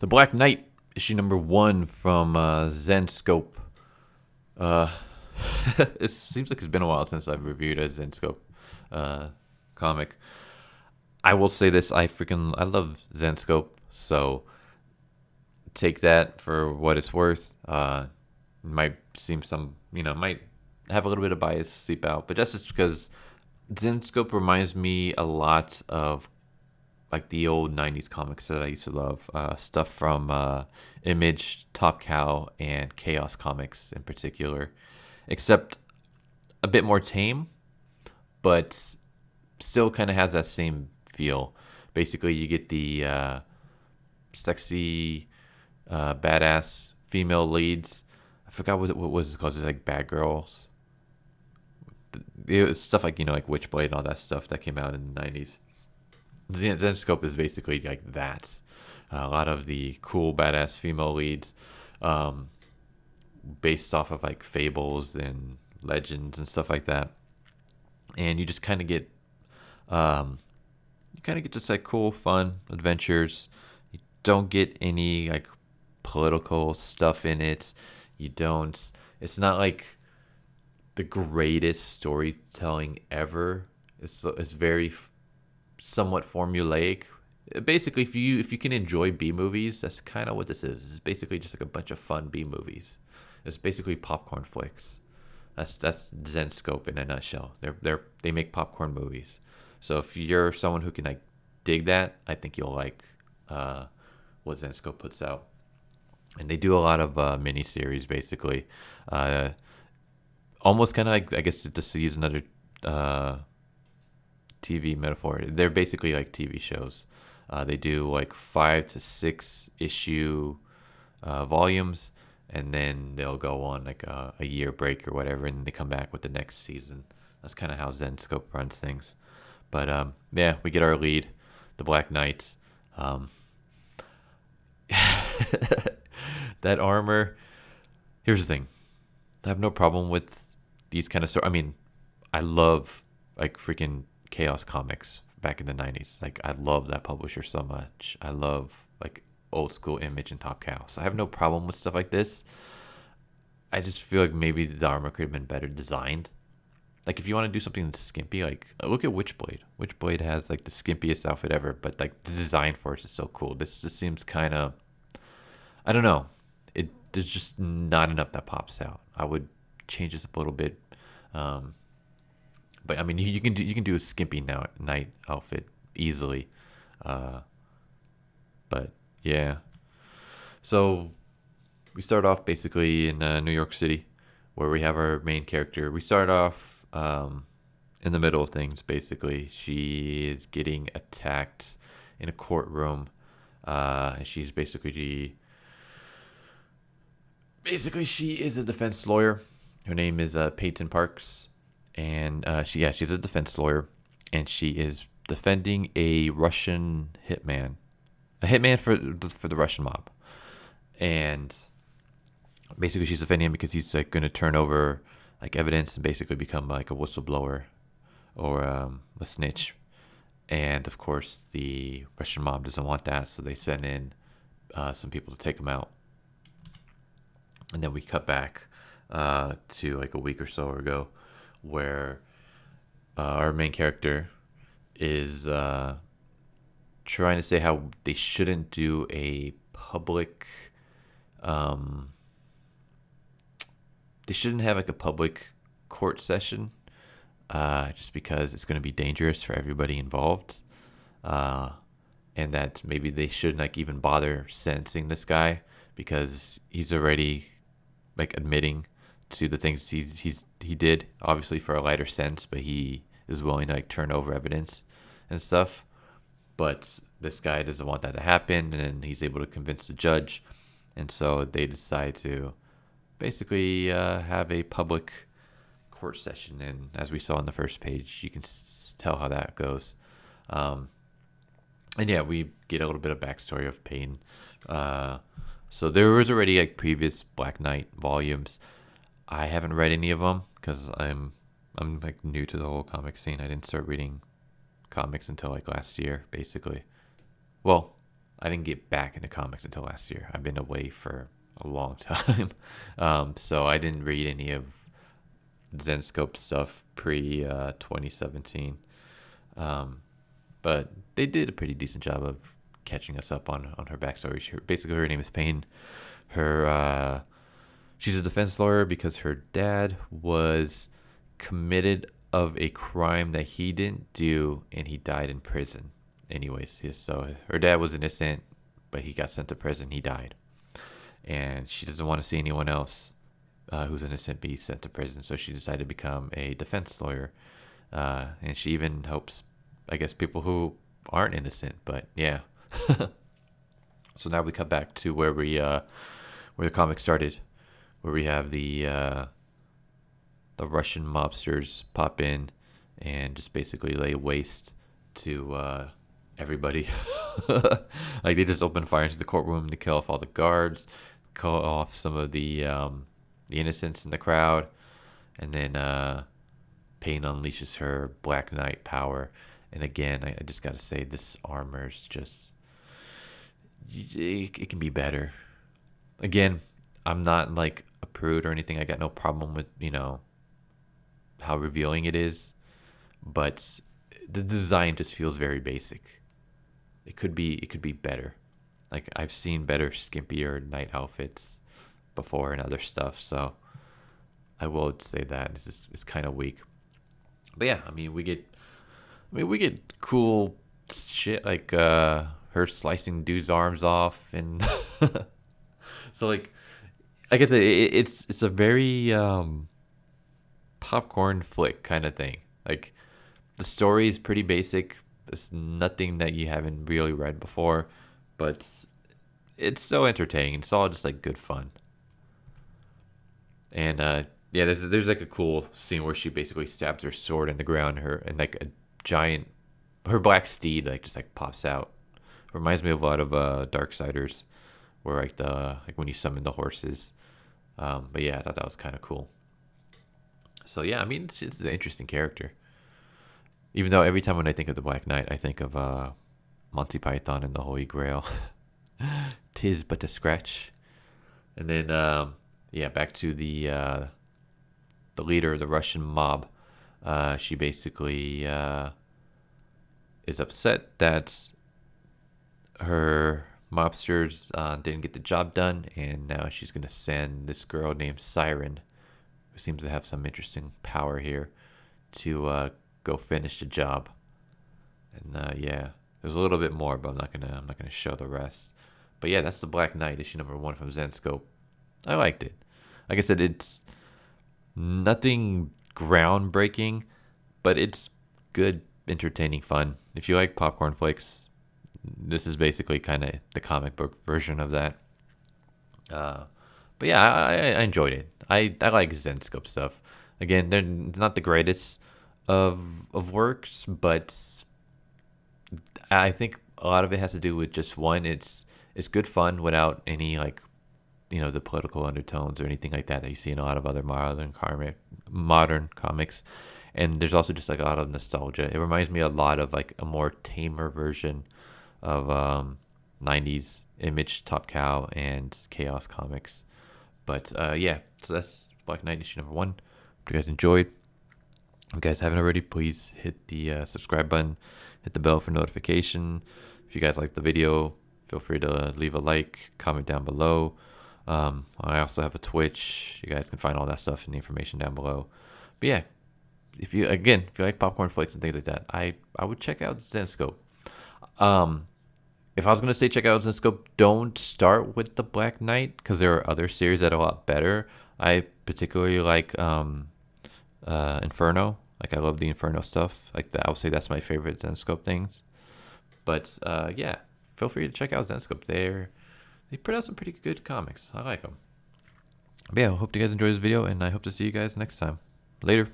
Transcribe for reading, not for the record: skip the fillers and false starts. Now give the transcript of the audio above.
The Black Knight, issue number 1 from Zenescope. Uh, it seems like it's been a while since I've reviewed a Zenescope uh, comic. I will say this: I love Zenescope, so take that for what it's worth. Might seem might have a little bit of bias seep out, but that's just because Zenescope reminds me a lot of like the old 90s comics that I used to love. Stuff from Image, Top Cow, and Chaos Comics in particular. Except a bit more tame, but still kind of has that same feel. Basically, you get the sexy, badass female leads. I forgot what was it called. It's like Bad Girls. It was stuff like, like Witchblade and all that stuff that came out in the 90s. Zenescope is basically like that. A lot of the cool, badass female leads, um, based off of like fables and legends and stuff like that. And you just kind of get, just like cool, fun adventures. You don't get any like political stuff in it. You don't. It's not like the greatest storytelling ever. It's very somewhat formulaic. Basically, if you can enjoy B movies, that's kind of what this is. It's basically just like a bunch of fun B movies. It's basically popcorn flicks. That's Zenescope in a nutshell. They make popcorn movies. So if you're someone who can like dig that, I think you'll like what Zenescope puts out. And they do a lot of mini series, basically. Uh, Almost kind of like, I guess, to use another TV metaphor. They're basically like TV shows. They do like 5 to 6 issue volumes, and then they'll go on like a year break or whatever, and they come back with the next season. That's kind of how Zenescope runs things. But yeah, we get our lead, the Black Knight. Um, that armor. Here's the thing. I have no problem with these kind of stories. I mean, I love like freaking Chaos Comics back in the 90s. Like, I love that publisher so much. I love like old school Image and Top Cow. So I have no problem with stuff like this. I just feel like maybe the armor could have been better designed. Like, if you want to do something skimpy, like look at Witchblade. Witchblade has like the skimpiest outfit ever, but like the design for it is so cool. This just seems kind of, I don't know. There's just not enough that pops out. I would change this up a little bit. Um, but I mean, you can do a skimpy night outfit easily. Uh, but yeah, so we start off basically in New York City, where we have our main character. We start off in the middle of things. Basically, she is getting attacked in a courtroom. And she's basically she is a defense lawyer. Her name is Peyton Parks, and she's a defense lawyer, and she is defending a Russian hitman, for the Russian mob, and basically she's defending him because he's like going to turn over like evidence and basically become like a whistleblower or a snitch, and of course the Russian mob doesn't want that, so they send in some people to take him out. And then we cut back to like a week or so ago, where our main character is trying to say how they shouldn't do a public, um, they shouldn't have like a public court session, just because it's going to be dangerous for everybody involved, uh, and that maybe they shouldn't like even bother sentencing this guy because he's already like admitting to the things he did, obviously for a lighter sentence, but he is willing to like turn over evidence and stuff. But this guy doesn't want that to happen, and then he's able to convince the judge, and so they decide to basically have a public court session. And as we saw on the first page, you can tell how that goes. Um, and yeah, we get a little bit of backstory of Payne. So there was already like previous Black Knight volumes. I haven't read any of them because I'm like new to the whole comic scene. I didn't start reading comics until like last year, basically. Well, I didn't get back into comics until last year. I've been away for a long time, so I didn't read any of Zenescope stuff pre 2017. Um, but they did a pretty decent job of catching us up on her backstory. Basically, her name is Payne. Her she's a defense lawyer because her dad was committed of a crime that he didn't do, and he died in prison. Anyways, so her dad was innocent, but he got sent to prison. He died, and she doesn't want to see anyone else who's innocent be sent to prison. So she decided to become a defense lawyer, and she even helps, I guess, people who aren't innocent. But yeah, so now we come back to where the comic started, where we have the Russian mobsters pop in and just basically lay waste to everybody. Like they just open fire into the courtroom to kill off all the guards, kill off some of the innocents in the crowd, and then Payne unleashes her Black Knight power. And again, I just gotta say, this armor's just it can be better. Again, I'm not like a prude or anything. I got no problem with how revealing it is, but the design just feels very basic. It could be better. Like I've seen better skimpier night outfits before and other stuff, so I will say that this is kind of weak. But yeah, we get cool shit like her slicing dudes' arms off, and so like I guess it's a very popcorn flick kind of thing. Like the story is pretty basic. It's nothing that you haven't really read before, but it's so entertaining. It's all just like good fun. And yeah, there's like a cool scene where she basically stabs her sword in the ground. Her and like a giant, her black steed like just like pops out. Reminds me of a lot of Darksiders, where like when you summon the horses. But yeah, I thought that was kind of cool. So yeah, it's an interesting character. Even though every time when I think of the Black Knight, I think of Monty Python and the Holy Grail. Tis but a scratch. And then yeah, back to the leader of the Russian mob. She basically is upset that her mobsters didn't get the job done, and now she's gonna send this girl named Siren, who seems to have some interesting power here, to go finish the job. And yeah, there's a little bit more, but I'm not gonna show the rest. But yeah, that's the Black Knight, issue number 1 from Zenescope. I liked it. Like I said, it's nothing groundbreaking, but it's good, entertaining fun. If you like popcorn flicks, this is basically kind of the comic book version of that. But yeah, I enjoyed it. I like Zenescope stuff. Again, they're not the greatest of works, but I think a lot of it has to do with just one. It's good fun without any like the political undertones or anything like that you see in a lot of other modern comics. And there's also just like a lot of nostalgia. It reminds me a lot of like a more tamer version of 90s Image, Top Cow, and Chaos comics. But yeah, so that's Black Knight issue number 1. Hope you guys enjoyed. If you guys haven't already, please hit the subscribe button, hit the bell for notification. If you guys like the video, feel free to leave a like, comment down below. I also have a Twitch. You guys can find all that stuff in the information down below. But yeah, if you like popcorn flicks and things like that, I would check out Zenescope. If I was gonna say check out Zenescope, don't start with the Black Knight, because there are other series that are a lot better. I particularly like Inferno. Like I love the Inferno stuff. Like that, I would say that's my favorite Zenescope things. But yeah, feel free to check out Zenescope. They put out some pretty good comics. I like them. But yeah, I hope you guys enjoyed this video, and I hope to see you guys next time. Later.